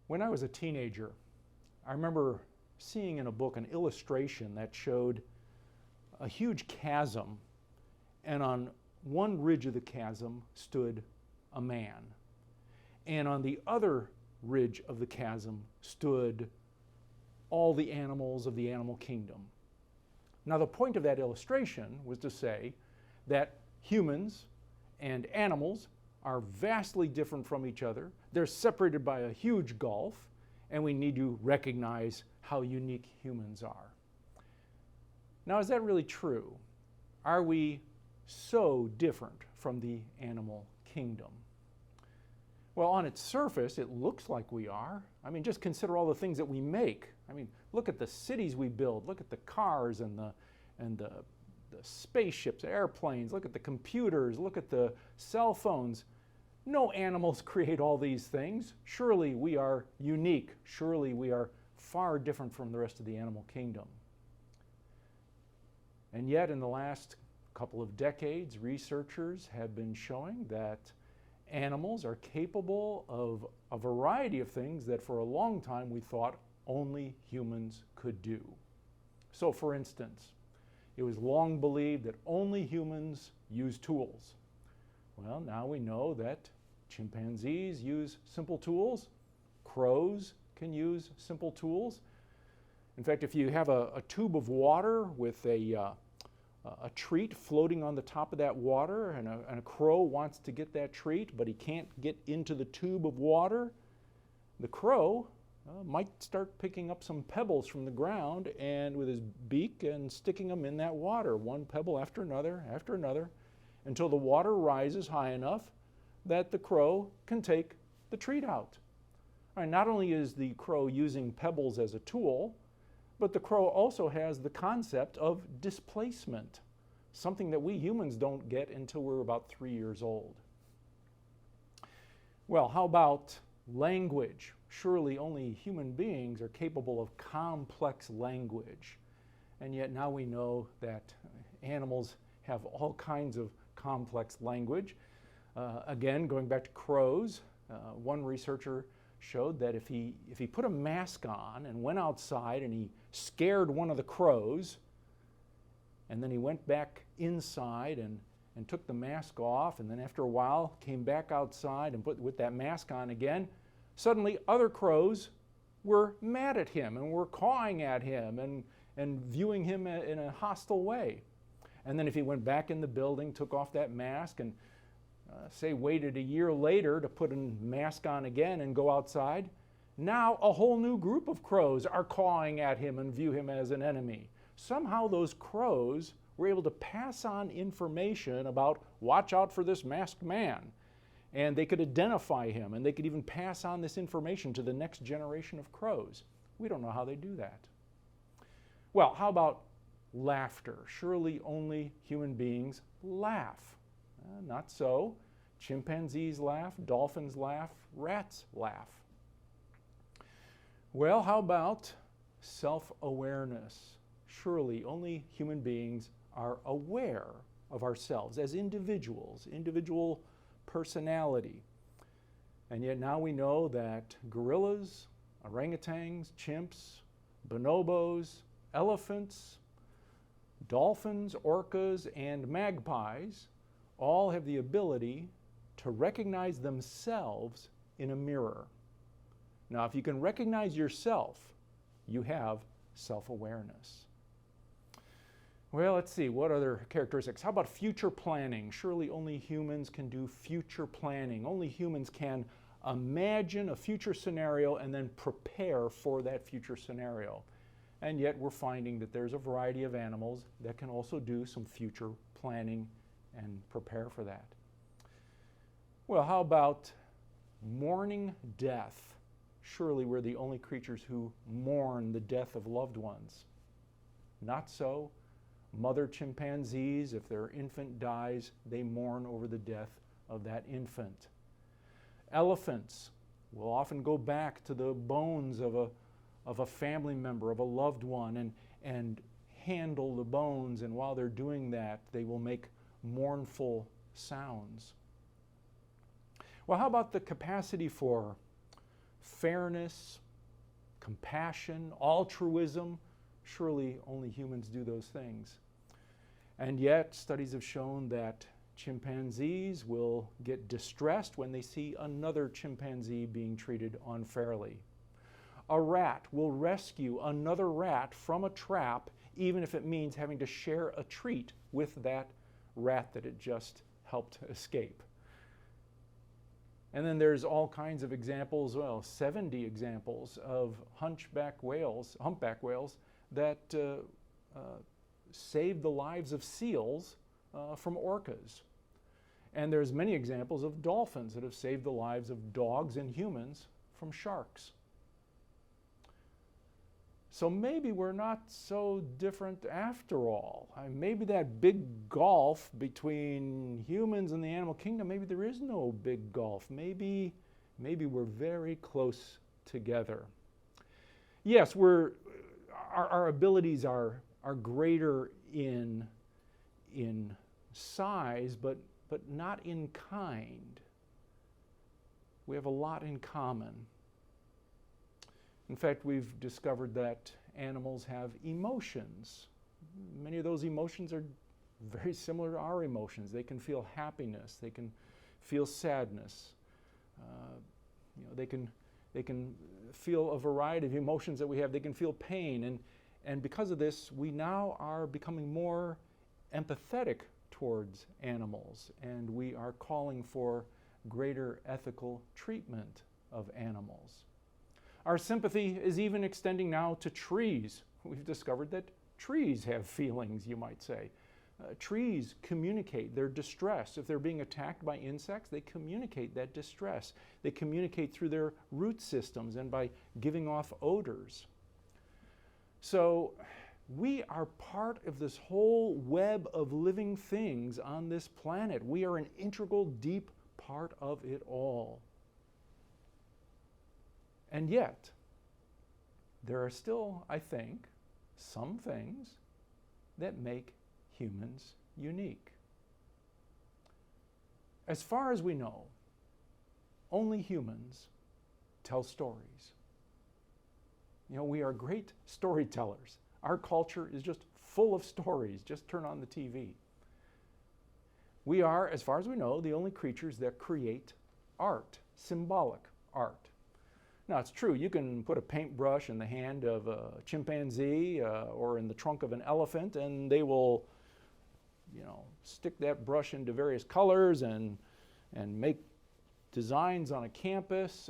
When I was a teenager, I remember seeing in a book an illustration that showed a huge chasm, and on one ridge of the chasm stood a man, and on the other ridge of the chasm stood all the animals of the animal kingdom. Now, the point of that illustration was to say that humans and animals are vastly different from each other. They're separated by a huge gulf, and we need to recognize how unique humans are. Now, is that really true? Are we so different from the animal kingdom? Well, on its surface, it looks like we are. I mean, just consider all the things that we make. I mean, look at the cities we build. Look at the cars and the spaceships, airplanes. Look at the computers. Look at the cell phones. No animals create all these things. Surely we are unique. Surely we are far different from the rest of the animal kingdom. And yet, in the last couple of decades, researchers have been showing that animals are capable of a variety of things that for a long time we thought only humans could do. So, for instance, it was long believed that only humans use tools. Well, now we know that chimpanzees use simple tools. Crows can use simple tools. In fact, if you have a tube of water with a treat floating on the top of that water, and a crow wants to get that treat, but he can't get into the tube of water, the crow might start picking up some pebbles from the ground and with his beak and sticking them in that water, one pebble after another, until the water rises high enough that the crow can take the treat out. All right, not only is the crow using pebbles as a tool, but the crow also has the concept of displacement, something that we humans don't get until we're about 3 years old. Well, how about language? Surely only human beings are capable of complex language. And yet now we know that animals have all kinds of complex language. Again, going back to crows, one researcher showed that if he put a mask on and went outside and he scared one of the crows, and then he went back inside and took the mask off, and then after a while came back outside and put that mask on again, suddenly other crows were mad at him and were cawing at him and viewing him in a hostile way. And then if he went back in the building, took off that mask, and say waited a year later to put a mask on again and go outside, now a whole new group of crows are cawing at him and view him as an enemy. Somehow those crows were able to pass on information about, watch out for this masked man. And they could identify him, and they could even pass on this information to the next generation of crows. We don't know how they do that. Well, how about laughter? Surely only human beings laugh. Not so. Chimpanzees laugh, dolphins laugh, rats laugh. Well, how about self-awareness? Surely only human beings are aware of ourselves as individuals, individual personality. And yet now we know that gorillas, orangutans, chimps, bonobos, elephants, dolphins, orcas, and magpies all have the ability to recognize themselves in a mirror. Now, if you can recognize yourself, you have self-awareness. Well, let's see, what other characteristics? How about future planning? Surely only humans can do future planning. Only humans can imagine a future scenario and then prepare for that future scenario. And yet we're finding that there's a variety of animals that can also do some future planning and prepare for that. Well, how about mourning death? Surely we're the only creatures who mourn the death of loved ones. Not so. Mother chimpanzees, if their infant dies, they mourn over the death of that infant. Elephants will often go back to the bones of a family member, of a loved one, and handle the bones, and while they're doing that, they will make mournful sounds. Well, how about the capacity for fairness, compassion, altruism. Surely only humans do those things. And yet, studies have shown that chimpanzees will get distressed when they see another chimpanzee being treated unfairly. A rat will rescue another rat from a trap, even if it means having to share a treat with that rat that it just helped escape. And then there's all kinds of examples, 70 examples of humpback whales that saved the lives of seals from orcas. And there's many examples of dolphins that have saved the lives of dogs and humans from sharks. So maybe we're not so different after all. Maybe that big gulf between humans and the animal kingdom, maybe there is no big gulf. Maybe we're very close together. Yes, our abilities are greater in size, but not in kind. We have a lot in common. In fact, we've discovered that animals have emotions. Many of those emotions are very similar to our emotions. They can feel happiness. They can feel sadness. They can feel a variety of emotions that we have. They can feel pain. And because of this, we now are becoming more empathetic towards animals. And we are calling for greater ethical treatment of animals. Our sympathy is even extending now to trees. We've discovered that trees have feelings, you might say. Trees communicate their distress. If they're being attacked by insects, they communicate that distress. They communicate through their root systems and by giving off odors. So we are part of this whole web of living things on this planet. We are an integral, deep part of it all. And yet, there are still, I think, some things that make humans unique. As far as we know, only humans tell stories. We are great storytellers. Our culture is just full of stories. Just turn on the TV. We are, as far as we know, the only creatures that create art, symbolic art. Now, it's true, you can put a paintbrush in the hand of a chimpanzee or in the trunk of an elephant, and they will, stick that brush into various colors and make designs on a canvas,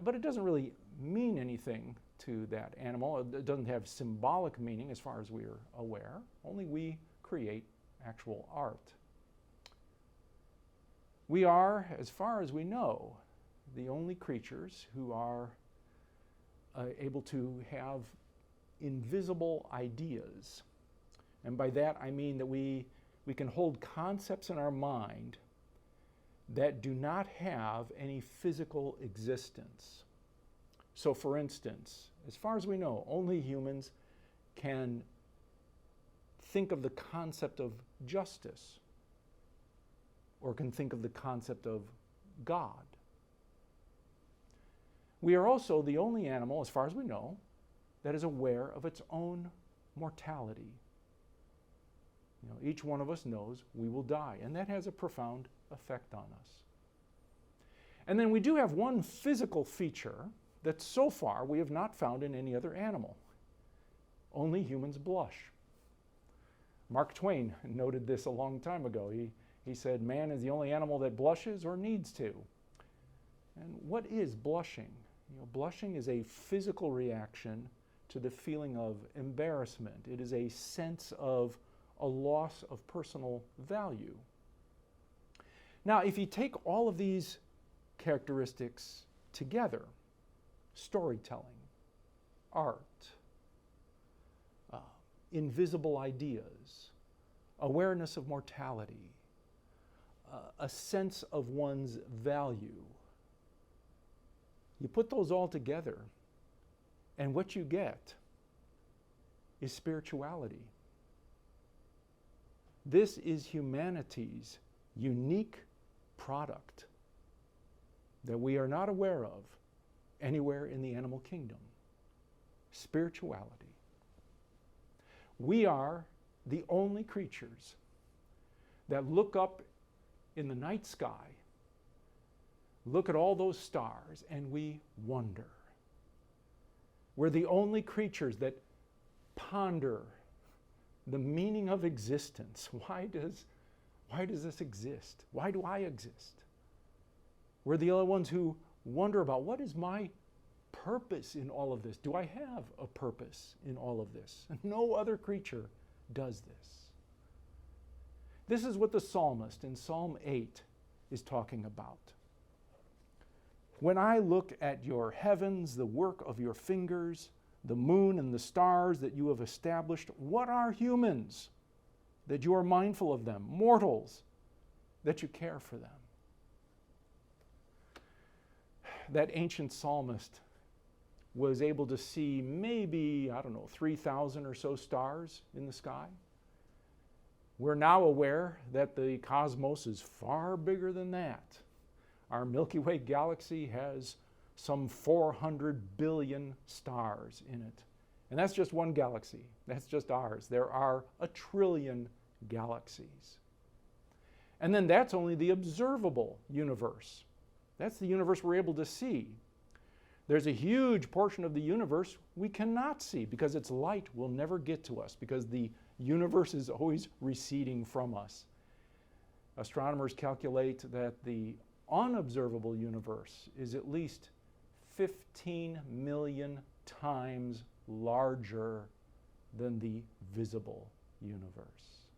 but it doesn't really mean anything to that animal. It doesn't have symbolic meaning as far as we are aware. Only we create actual art. We are, as far as we know, the only creatures who are able to have invisible ideas. And by that I mean that we can hold concepts in our mind that do not have any physical existence. So for instance, as far as we know, only humans can think of the concept of justice or can think of the concept of God. We are also the only animal, as far as we know, that is aware of its own mortality. Each one of us knows we will die, and that has a profound effect on us. And then we do have one physical feature that so far we have not found in any other animal. Only humans blush. Mark Twain noted this a long time ago. He said, man is the only animal that blushes or needs to. And what is blushing? Blushing is a physical reaction to the feeling of embarrassment. It is a sense of a loss of personal value. Now, if you take all of these characteristics together, storytelling, art, invisible ideas, awareness of mortality, a sense of one's value, you put those all together, and what you get is spirituality. This is humanity's unique product. that we are not aware of anywhere in the animal kingdom: spirituality. We are the only creatures that look up in the night sky, look at all those stars, and we wonder. We're the only creatures that ponder the meaning of existence. Why does this exist? Why do I exist? We're the only ones who wonder about, what is my purpose in all of this? Do I have a purpose in all of this? No other creature does this. This is what the psalmist in Psalm 8 is talking about. When I look at your heavens, the work of your fingers, the moon and the stars that you have established, what are humans that you are mindful of them? Mortals, that you care for them. That ancient psalmist was able to see maybe, 3,000 or so stars in the sky. We're now aware that the cosmos is far bigger than that. Our Milky Way galaxy has some 400 billion stars in it. And that's just one galaxy. That's just ours. There are 1 trillion galaxies. And then that's only the observable universe. That's the universe we're able to see. There's a huge portion of the universe we cannot see because its light will never get to us, because the universe is always receding from us. Astronomers calculate that the unobservable universe is at least 15 million times larger than the visible universe.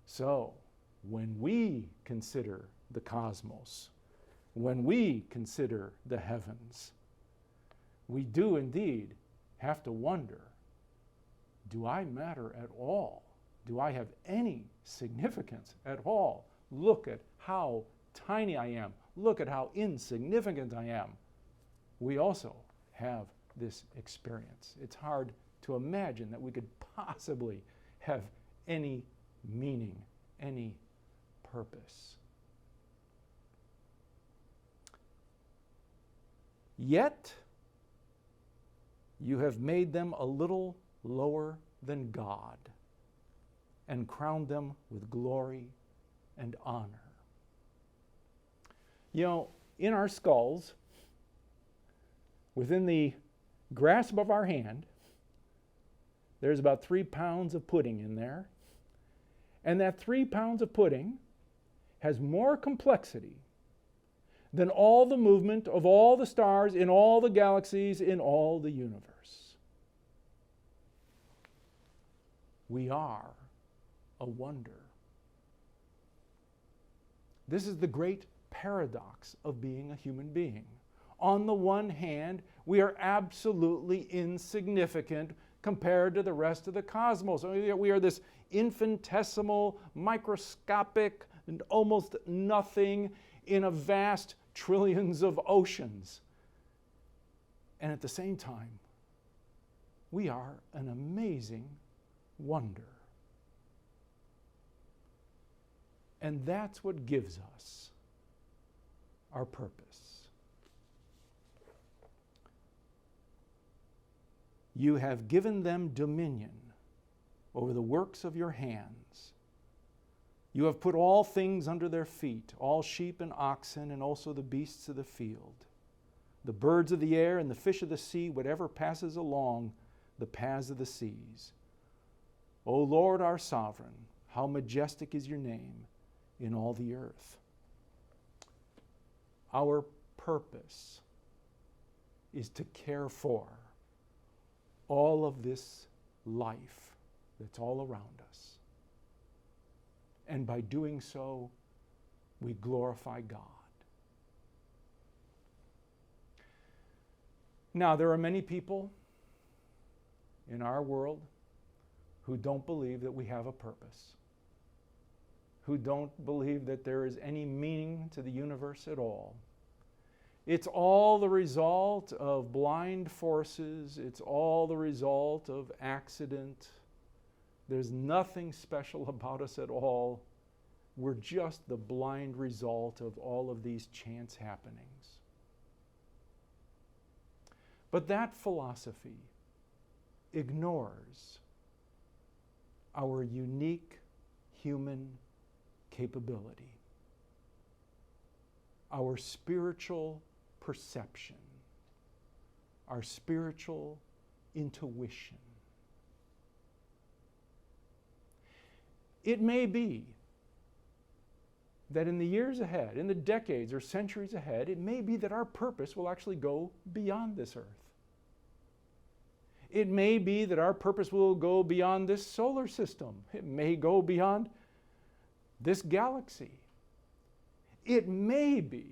So, when we consider the cosmos, when we consider the heavens, we do indeed have to wonder, do I matter at all? Do I have any significance at all? Look at how tiny I am. Look at how insignificant I am. We also have this experience. It's hard to imagine that we could possibly have any meaning, any purpose. Yet, you have made them a little lower than God and crowned them with glory and honor. You know, in our skulls, within the grasp of our hand, there's about 3 pounds of pudding in there. And that 3 pounds of pudding has more complexity than all the movement of all the stars in all the galaxies in all the universe. We are a wonder. This is the great paradox of being a human being. On the one hand, we are absolutely insignificant compared to the rest of the cosmos. We are this infinitesimal, microscopic, and almost nothing in a vast trillions of oceans. And at the same time, we are an amazing wonder. And that's what gives us our purpose. You have given them dominion over the works of your hands. You have put all things under their feet, all sheep and oxen, and also the beasts of the field, the birds of the air and the fish of the sea, whatever passes along the paths of the seas. O Lord, our sovereign, how majestic is your name in all the earth. Our purpose is to care for all of this life that's all around us. And by doing so, we glorify God. Now, there are many people in our world who don't believe that we have a purpose, who don't believe that there is any meaning to the universe at all. It's all the result of blind forces. It's all the result of accident. There's nothing special about us at all. we're just the blind result of all of these chance happenings. But that philosophy ignores our unique human capability, our spiritual perception, our spiritual intuition. It may be that in the years ahead, in the decades or centuries ahead, it may be that our purpose will actually go beyond this earth. It may be that our purpose will go beyond this solar system. It may go beyond this galaxy. It may be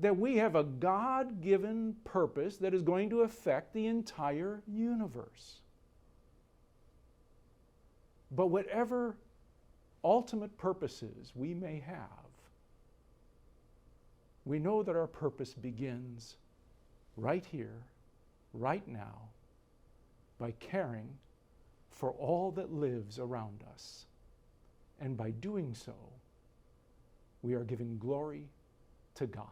that we have a God-given purpose that is going to affect the entire universe. But whatever ultimate purposes we may have, we know that our purpose begins right here, right now, by caring for all that lives around us. And by doing so, we are giving glory to God.